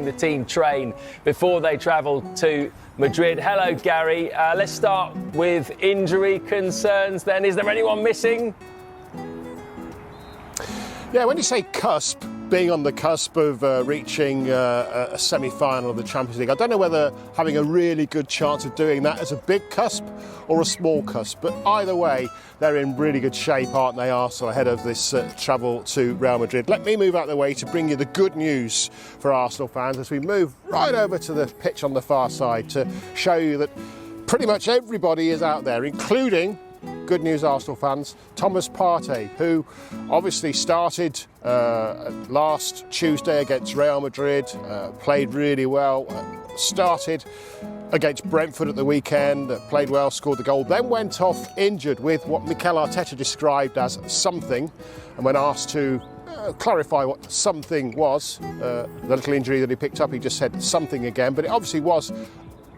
watching the team train before they travel to Madrid. Hello, Gary. Let's start with injury concerns then. Is there anyone missing? Yeah, when you say cusp, being on the cusp of reaching a semi-final of the Champions League, I don't know whether having a really good chance of doing that is a big cusp or a small cusp, but either way, they're in really good shape, aren't they, Arsenal, ahead of this travel to Real Madrid. Let me move out of the way to bring you the good news for Arsenal fans as we move right over to the pitch on the far side to show you that pretty much everybody is out there, including, good news Arsenal fans, Thomas Partey, who obviously started last Tuesday against Real Madrid, played really well, started against Brentford at the weekend, played well, scored the goal, then went off injured with what Mikel Arteta described as something, and when asked to clarify what something was, the little injury that he picked up, he just said something again, but it obviously was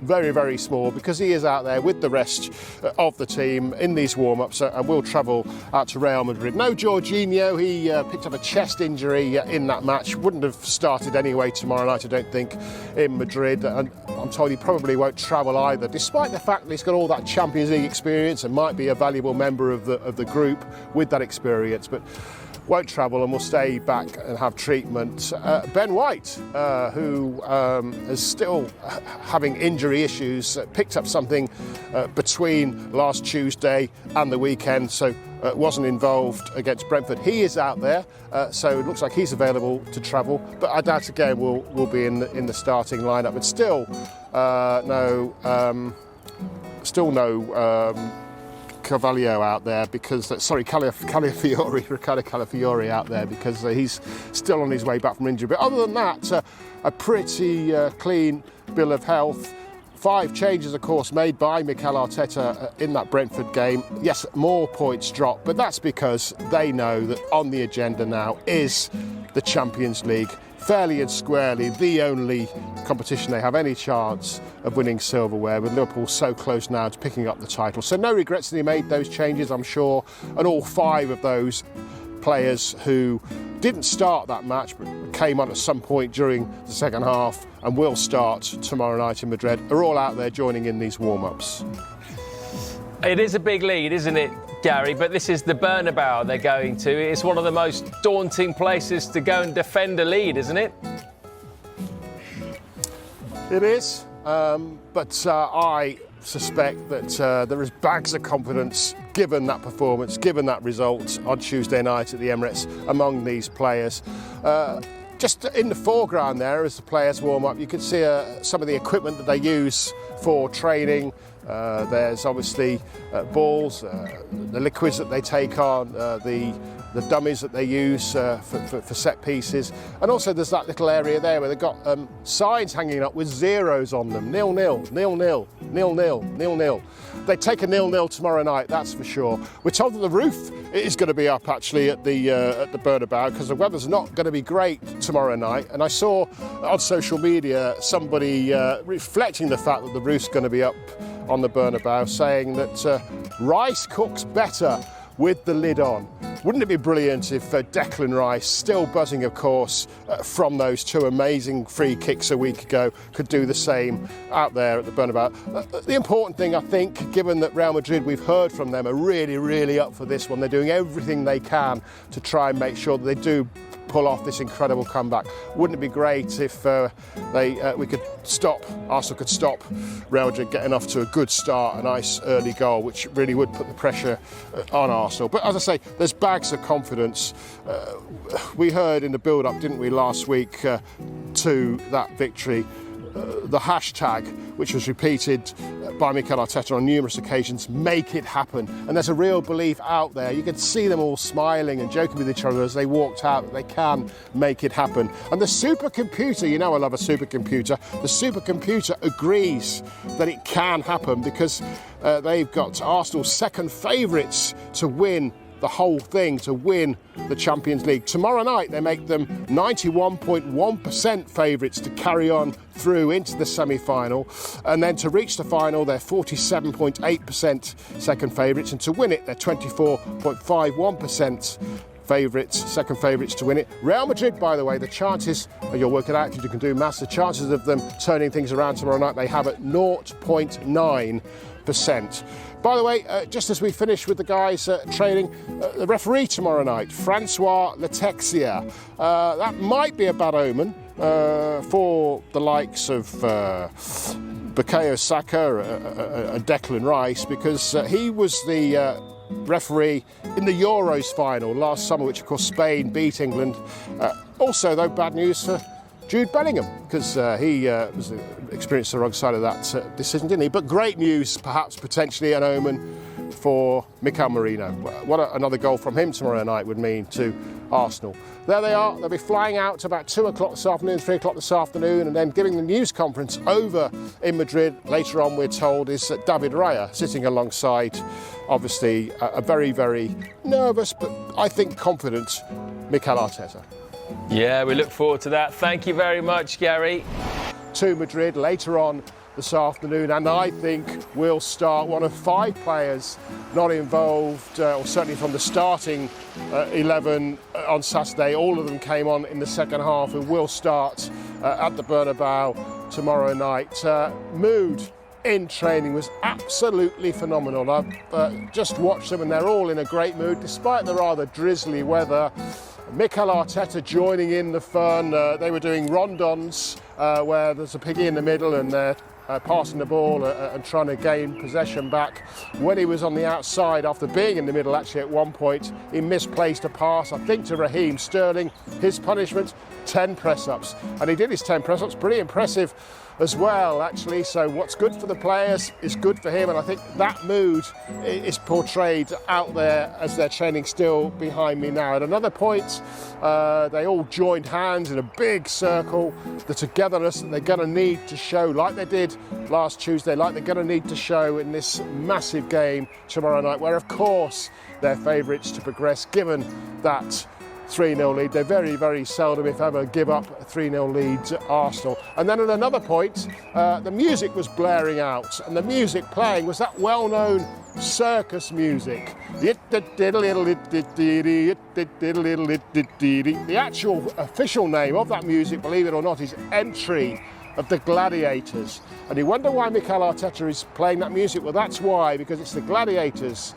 very, very small because he is out there with the rest of the team in these warm-ups and will travel out to Real Madrid. No Jorginho, he picked up a chest injury in that match, wouldn't have started anyway tomorrow night, I don't think, in Madrid, and I'm told he probably won't travel either, despite the fact that he's got all that Champions League experience and might be a valuable member of the group with that experience, but won't travel and will stay back and have treatment. Ben White, who is still having injury issues, picked up something between last Tuesday and the weekend, so wasn't involved against Brentford. He is out there, so it looks like he's available to travel, but I doubt again will be in the starting lineup. But still no Carvalho out there because, Ricardo Calafiori out there because he's still on his way back from injury. But other than that, a pretty clean bill of health. 5 changes, of course, made by Mikel Arteta in that Brentford game. Yes, more points dropped, but that's because they know that on the agenda now is the Champions League. Fairly and squarely, the only competition they have any chance of winning silverware, with Liverpool so close now to picking up the title. So no regrets that he made those changes, I'm sure, and all 5 of those players who didn't start that match but came on at some point during the second half and will start tomorrow night in Madrid are all out there joining in these warm-ups. It is a big lead, isn't it, Gary? But this is the Bernabeu they're going to. It's one of the most daunting places to go and defend a lead, isn't it? It is, but I suspect that there is bags of confidence given that performance, given that result on Tuesday night at the Emirates among these players. Just in the foreground there as the players warm up, you can see some of the equipment that they use for training. There's obviously balls, the liquids that they take on, the dummies that they use for set pieces, and also there's that little area there where they've got signs hanging up with zeros on them: 0-0, 0-0, 0-0, 0-0. They take a 0-0 tomorrow night, that's for sure. We're told that the roof is going to be up actually at the Bernabeu because the weather's not going to be great tomorrow night. And I saw on social media somebody reflecting the fact that the roof's going to be up on the Bernabeu, saying that rice cooks better with the lid on. Wouldn't it be brilliant if Declan Rice, still buzzing of course from those 2 amazing free kicks a week ago, could do the same out there at the Bernabeu. The important thing, I think, given that Real Madrid, we've heard from them, are really, really up for this one. They're doing everything they can to try and make sure that they do pull off this incredible comeback. Wouldn't it be great if Arsenal could stop Real Madrid getting off to a good start, a nice early goal, which really would put the pressure on Arsenal. But as I say, there's bags of confidence. We heard in the build-up, didn't we, last week to that victory, the hashtag, which was repeated by Mikel Arteta on numerous occasions, make it happen. And there's a real belief out there. You could see them all smiling and joking with each other as they walked out that they can make it happen. And the supercomputer, you know I love a supercomputer, the supercomputer agrees that it can happen because they've got Arsenal's second favourites to win the whole thing, to win the Champions League. Tomorrow night they make them 91.1% favourites to carry on through into the semi-final, and then to reach the final they're 47.8% second favourites, and to win it they're 24.51% favourites, second favourites to win it. Real Madrid, by the way, the chances, you'll work it out if you can do maths, the chances of them turning things around tomorrow night, they have at 0.9%. By the way, just as we finish with the guys training, the referee tomorrow night, Francois Letexia. That might be a bad omen for the likes of Bukayo Saka and Declan Rice, because he was the referee in the Euros final last summer, which of course Spain beat England. Also, though, bad news for Jude Bellingham, because he experienced the wrong side of that decision, didn't he? But great news, perhaps potentially an omen for Mikel Merino. What another goal from him tomorrow night would mean to Arsenal. There they are. They'll be flying out about 2 o'clock this afternoon, 3 o'clock this afternoon, and then giving the news conference over in Madrid. Later on, we're told, is David Raya sitting alongside, obviously, a very, very nervous, but I think confident Mikel Arteta. Yeah, we look forward to that. Thank you very much, Gary. To Madrid later on this afternoon, and I think we'll start one of 5 players not involved, or certainly from the starting 11 on Saturday. All of them came on in the second half, and will start at the Bernabeu tomorrow night. Mood in training was absolutely phenomenal. I've just watched them, and they're all in a great mood despite the rather drizzly weather. Mikel Arteta joining in the fun. They were doing rondons where there's a piggy in the middle, and they're passing the ball and trying to gain possession back. When he was on the outside, after being in the middle actually at one point, he misplaced a pass, I think to Raheem Sterling. His punishment, 10 press-ups. And he did his 10 press-ups, pretty impressive as well, actually. So what's good for the players is good for him, and I think that mood is portrayed out there as they're training still behind me now. At another point, they all joined hands in a big circle, the togetherness that they're going to need to show, like they did last Tuesday, like they're going to need to show in this massive game tomorrow night, where of course they're favourites to progress, given that 3-0 lead. They very, very seldom, if ever, give up a 3-0 lead to Arsenal. And then at another point, the music was blaring out, and the music playing was that well-known circus music. The actual official name of that music, believe it or not, is Entry of the Gladiators. And you wonder why Mikel Arteta is playing that music? Well, that's why, because it's the Gladiators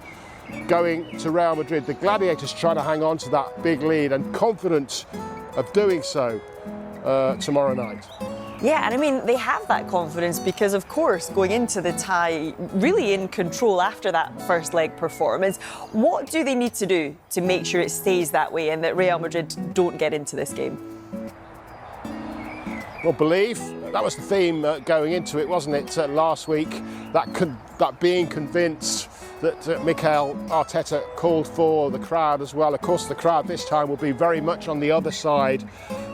going to Real Madrid. The Gladiators trying to hang on to that big lead, and confident of doing so tomorrow night. Yeah, and I mean, they have that confidence because, of course, going into the tie, really in control after that first leg performance. What do they need to do to make sure it stays that way and that Real Madrid don't get into this game? Well, believe, that was the theme going into it, wasn't it, last week? That being convinced that Mikel Arteta called for, the crowd as well. Of course, the crowd this time will be very much on the other side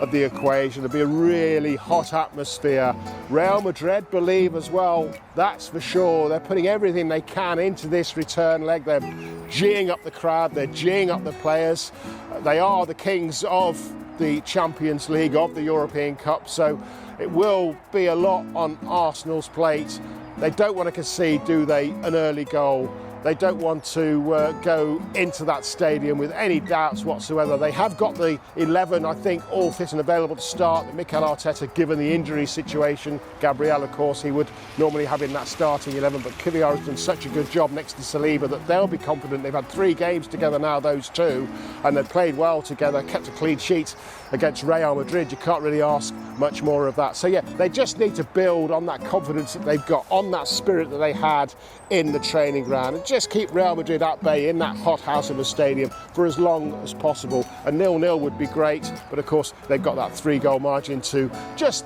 of the equation. There'll be a really hot atmosphere. Real Madrid believe as well, that's for sure. They're putting everything they can into this return leg. They're geeing up the crowd, they're geeing up the players. They are the kings of the Champions League, of the European Cup, so it will be a lot on Arsenal's plate. They don't want to concede, do they, an early goal. They don't want to go into that stadium with any doubts whatsoever. They have got the 11, I think, all fit and available to start. Mikel Arteta, given the injury situation, Gabriel, of course, he would normally have in that starting 11, but Kivior has done such a good job next to Saliba that they'll be confident. They've had 3 games together now, those two, and they've played well together, kept a clean sheet against Real Madrid. You can't really ask much more of that. So yeah, they just need to build on that confidence that they've got, on that spirit that they had in the training ground, and just keep Real Madrid at bay in that hothouse of a stadium for as long as possible. A 0-0 would be great, but of course they've got that 3-goal margin to just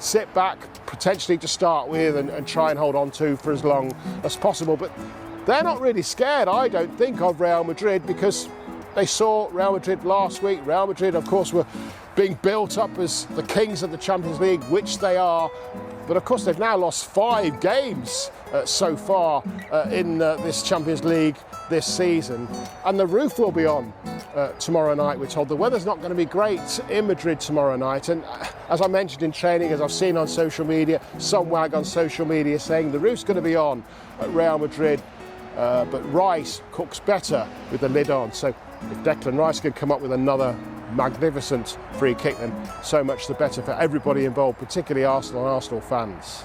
sit back, potentially to start with, and try and hold on to for as long as possible. But they're not really scared, I don't think, of Real Madrid, because they saw Real Madrid last week. Real Madrid, of course, were being built up as the kings of the Champions League, which they are. But of course, they've now lost 5 games so far in this Champions League this season. And the roof will be on tomorrow night, we're told. The weather's not going to be great in Madrid tomorrow night. And as I mentioned in training, as I've seen on social media, some wag on social media saying the roof's going to be on at Real Madrid. But Rice cooks better with the lid on. So If Declan Rice can come up with another magnificent free kick, then so much the better for everybody involved, particularly Arsenal and Arsenal fans.